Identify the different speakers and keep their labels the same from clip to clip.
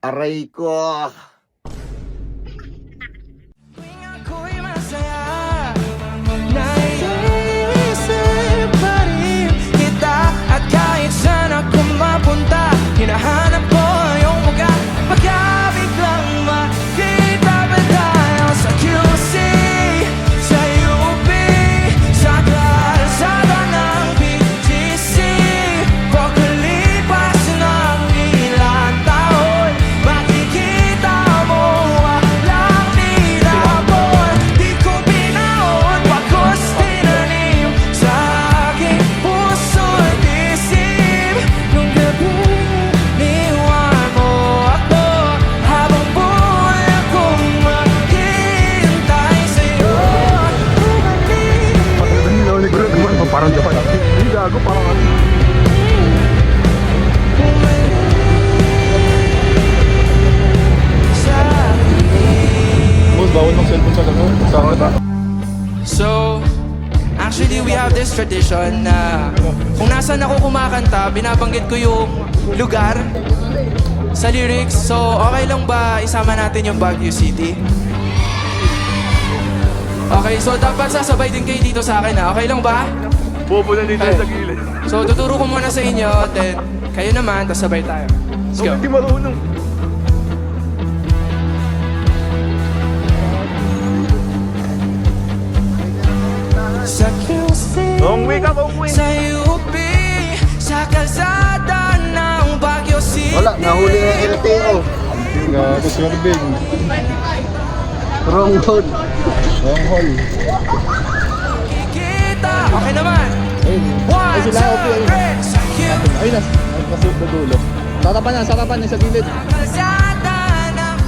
Speaker 1: Aray ko.
Speaker 2: Tuwing ako'y masaya, naiisip pa rin kita. At kahit saan ako mapunta, hinahanap ko yung mukha. Pagkabiglang makita ba tayo sa QC, sa UP, sa kalsada ng BGC? Pagkalipas ng ilang taon, makikita mo walang tinapon. Di ko binaon, bagos tinanim sa aking puso at isip. Nung gabi, niwan mo ako, habang buhay akong maghihintay sa'yo.
Speaker 3: Parang Japan. Hindi gago, parang ano. Boss, bawal ng cellphone sa gano'n. Sa kata.
Speaker 2: So, actually we have this tradition na kung nasan ako kumakanta, binabanggit ko yung lugar sa lyrics. So, okay lang ba isama natin yung Baguio City? Okay, so dapat sasabay din kayo dito sa akin ha. Okay lang ba?
Speaker 3: Bobo na dito sa gilid.
Speaker 2: So, tuturo ko muna sa inyo, then kayo naman, tapos sabay tayo. Let's go.
Speaker 3: Hindi marunong.
Speaker 2: Sa QC,
Speaker 3: Long way ka, long way.
Speaker 2: sa UP, sa kalsada ng Baguio City.
Speaker 1: Wala, nahuli na yung LTO.
Speaker 3: Gago, swerving.
Speaker 1: Wrong road.
Speaker 3: Long haul.
Speaker 2: Kikita, okay naman. One,
Speaker 3: sila,
Speaker 2: two,
Speaker 3: okay.
Speaker 2: three, sa QC.
Speaker 3: Ayun na, nagpasok na dulo. Sarapan na sa gilid.
Speaker 2: Kalsada ng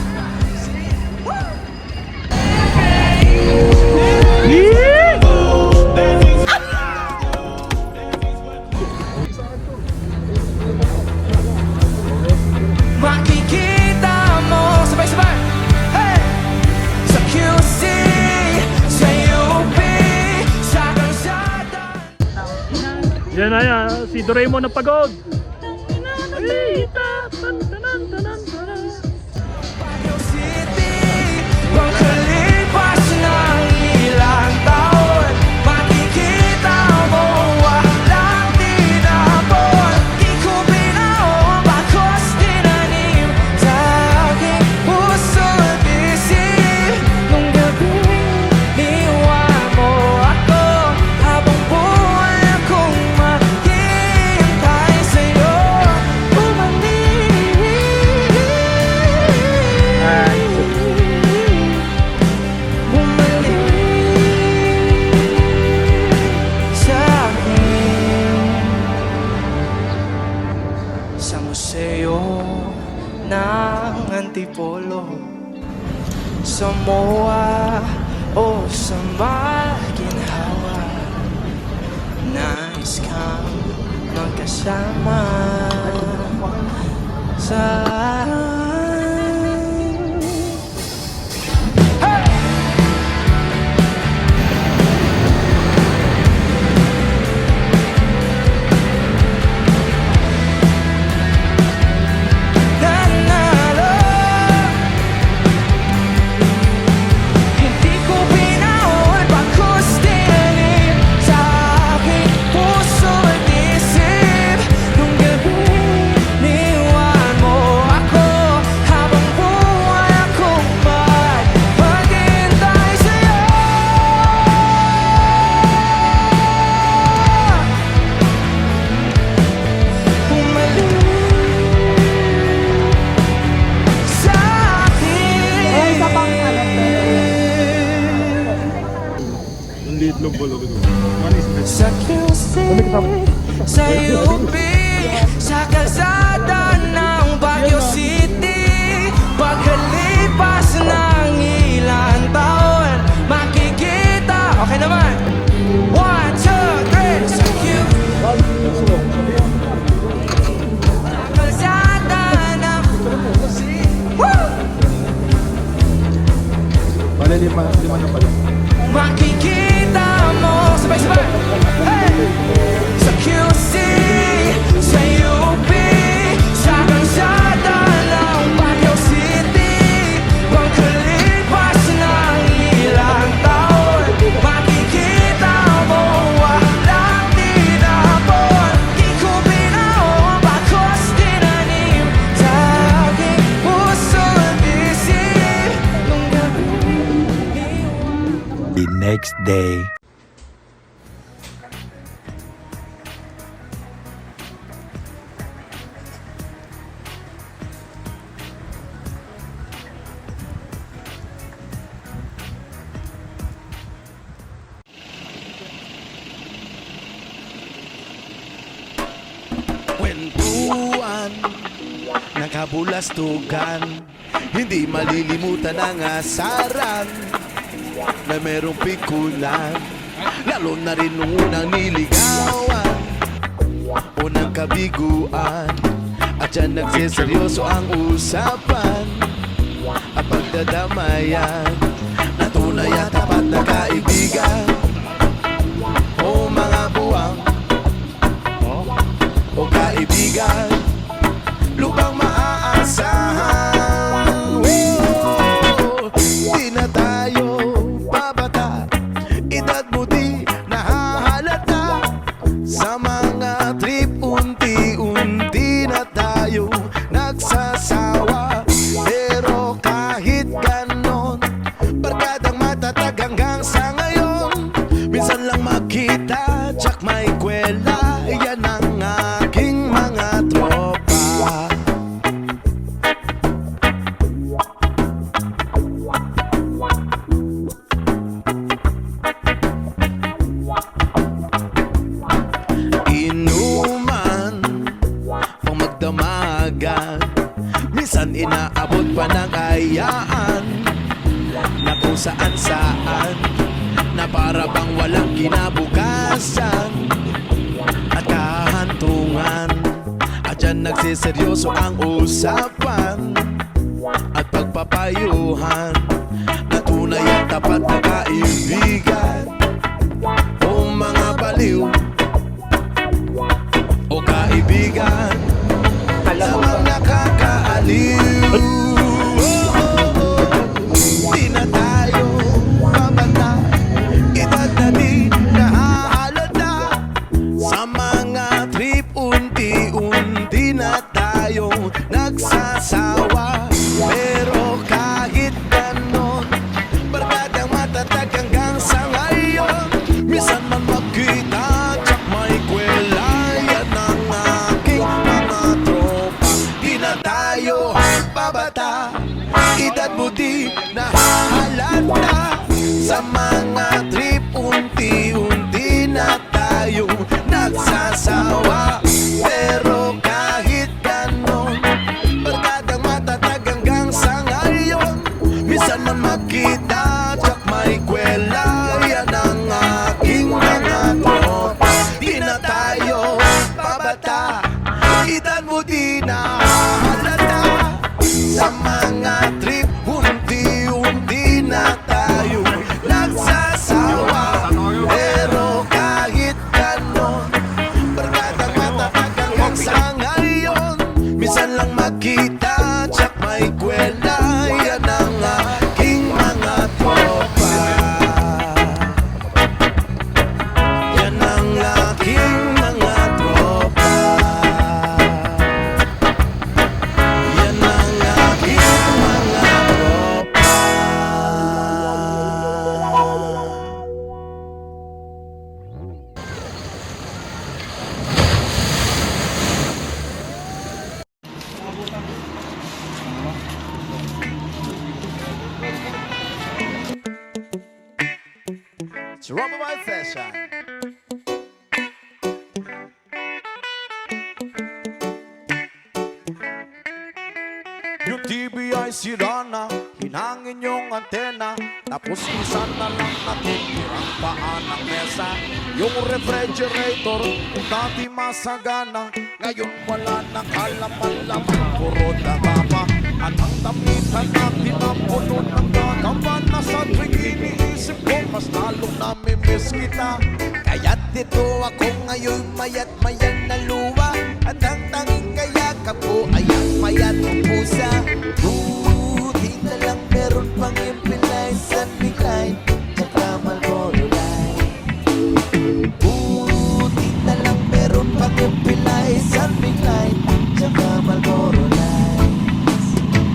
Speaker 2: makikita mo sabay-sabay. Hey! Sa QC, sa UP, sa kalsada.
Speaker 4: Yan na yan, si Doraemon na pagod.
Speaker 2: Baguio City, pagkalipas ng ilang taon, makikita mo walang tinapon. Di ko binaon, bagos tinanim sa aking puso at isip. Nung gabi, niwan mo ako, habang buhay akong maghihintay sa'yo. Sa museo ng Antipolo, sa MOA o sa Maginhawa, nais kang magkasama sa nanalo. Hindi ko binaon, bagos tinanim sa aking puso at isip. Nung gabi, niwan mo ako, habang buhay akong maghihintay sa'yo. Bumalik sa akin.
Speaker 3: Ang liit lang pala. One is best.
Speaker 2: Sa QC, sa UP, sa kalsada ng Baguio City. Pagkalipas ng ilang taon, makikita. Okay naman. One, two, three, sa QC. Kalsada ng Woo!
Speaker 3: Bale, lima na pala.
Speaker 2: Makikita mo sabay-sabay. Hey! Sa QC, sa UP, sa kalsada ng Baguio
Speaker 1: next day.
Speaker 5: Kwentuhan, nakabulastugan, hindi malilimutan ang asaran na merong pikulan, lalo na rin nung unang niligawan, unang kabiguan, at dyan nagsiseryoso ang usapan at pagdadamayan na tunay at tapat na kaibigan. O mga buwang o kaibigan, lubang maaasahan. Di na tayo babata, edad mo di nahahalata. Sa mga trip, unti-unti na tayo nagsasawa. Pero kahit ganon, barkadang matatag hanggang sa ngayon. Minsan lang makita, tsak may kwela, yan ang aking mga tropa. Inuman pang magdamagan, minsan inaabot pa ng ayaan na kung saan-saan, na para bang walang kinabukasan at kahantungan. At dyan nagsiseryoso ang usapan at pagpapayuhan na tunay at tapat na kaibigan. O mga baliw o kaibigan, lamang nakakaaliw. Di na tayo babata, edad na di nahahalata. Sa mga trip, unti-unti na tayong nagsasawa. Pero kahit ganon, barkadang matatag hanggang sa ngayon. Minsan man magkita, tsak may kwela, yan ang aking mga tropa. Di na tayo babata, edad mo di nahahalata. Sa mga trip, unti-unti na tayo nagsasawa. Pero kahit ganon, barkadang matatag hanggang sa ngayon. Minsan man magkita, tsak may kwela, yan ang aking mga tropa. Di na tayo babata, edad mo di nahahalata. Sa mga trip, unti-unti na tayo nagsasawa. Pero kahit ganon, barkadang matatag hanggang sa ngayon. Minsan lang makita, tsak may kwela, yan ang aking mga tropa. Yan ang aking mga tropa. Yan ang aking mga tropa. It's Rubber Band Session. Yung TV ay sira na, hinangin yung antena, tapos isa na lang natitirang paan ng mesa. Yung refrigerator, dati masagana, ngayon wala nang kalaman-laman, puro dagama. At ang damitan natin ang puno ng gagamba, na sa tuwing iniisip ko, mas lalong namimiss kita. Kaya't dito ako ngayon, mayat-mayat na luwa, at ang tanging kayakap ko ay ang payat ng pusa. Buti na lang meron pang impilay, Sunday Line, tsaka Marlboro Light. Buti na lang meron pang impilay, Sunday Line, tsaka Marlboro Light.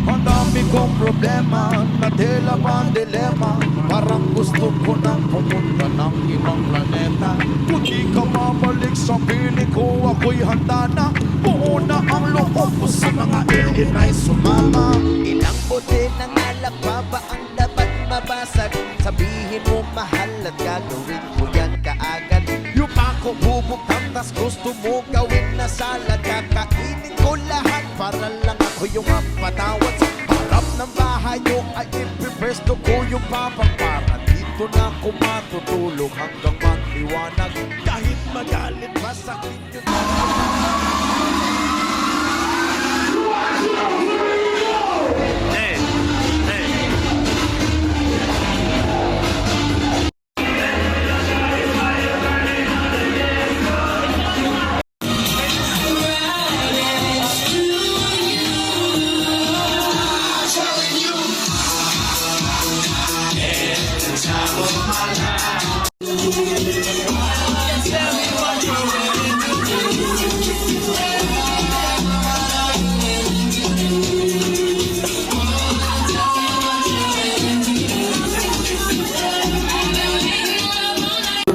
Speaker 5: Ang dami kong problema na tela ba dilema. Parang gusto ko nang pumunta ng ibang planeta. Kung di ka mabalik sa piling ko, ako'y handa na. Buo na ang loob ko sa mga alien ay sumama.
Speaker 1: Ilang bote ng alak pa ba ang dapat mabasag? Sabihin mo mahal at gagawin ko yan kaagad.
Speaker 5: Yung ako bubukang tas gusto mo gawin na salad. Kakainin ko lahat para lang ako yung mapatawad. Sa harap ng bahay nyo ay ipipresto ko yung papang para dito na ako matutulog hanggang mag-iwanag. Kahit magalit pa sa akin yun.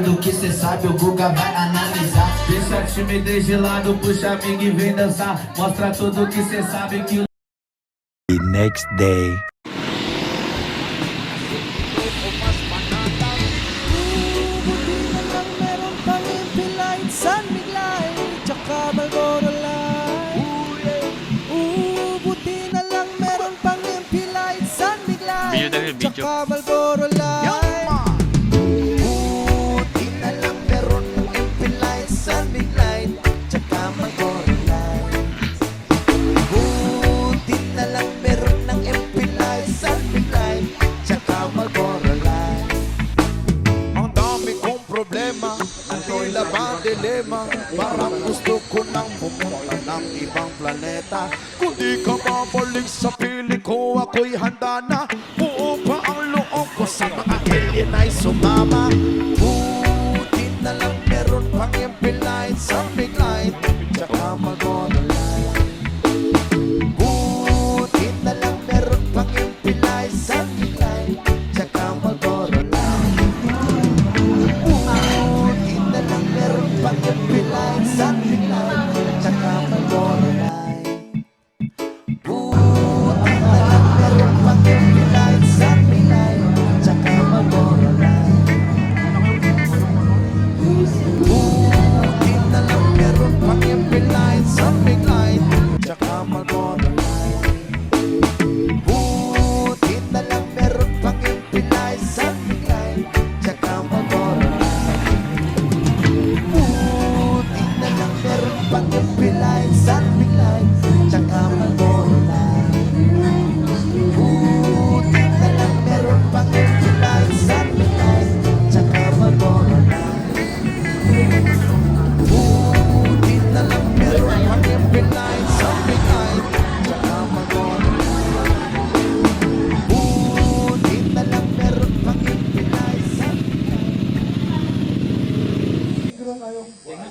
Speaker 6: Do que cê sabe, o Guga vai analisar. Deixa a timidez de lado, puxa amigo e vem dançar. Mostra tudo que cê sabe que o
Speaker 7: next day.
Speaker 1: Buti na lang meron pang impilay, San Miglay, tsaka Marlboro Light. Buti na lang meron pang impilay, San Miglay, tsaka Marlboro Light. Buti na lang meron pang impilay, San Miglay, tsaka Marlboro Light. Buti na lang meron ng impilay, San Miglay, tsaka Marlboro Light.
Speaker 5: Ang dami kong problema, ang tila ba dilema. Parang gusto ko nang pumunta ng ibang planeta. Kung di ka babalik sa piling ko, ako'y handa na. Buo pa ang loob ko sa mga alien ay sumama.
Speaker 1: Buti na lang meron pang impilay, San Miglay, tsaka Marlboro Light. Buti na lang meron pang impilay, San Miglay, tsaka Marlboro Light. Buti na lang meron pang impilay, San Miglay, tsaka Marlboro Light. Buti na lang meron pang impilay, San Miglay, tsaka Marlboro Light. Buti na lang meron pang impilay, San Miglay, tsaka Marlboro Light. Buti na lang meron pang impilay, San Miglay, tsaka Marlboro Light. Buti na lang meron pang impilay, San Miglay, tsaka Marlboro Light. Buti na lang meron pang impilay, San Miglay, tsaka Marlboro Light. Buti na lang meron pang impilay, San Miglay, tsaka Marlboro Light. Buti na lang meron pang impilay, San Miglay.
Speaker 8: Where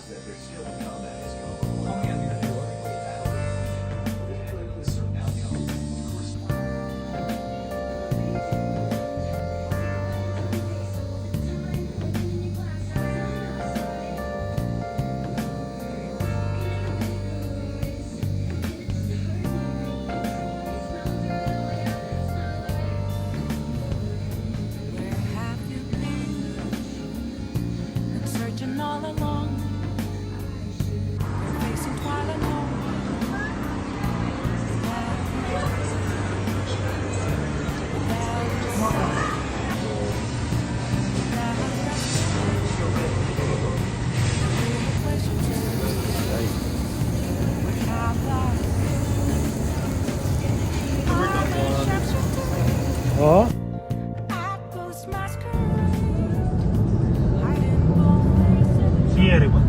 Speaker 8: have you been? I'm searching all along. You're facing twilight home.
Speaker 4: Oh, si Eric ba?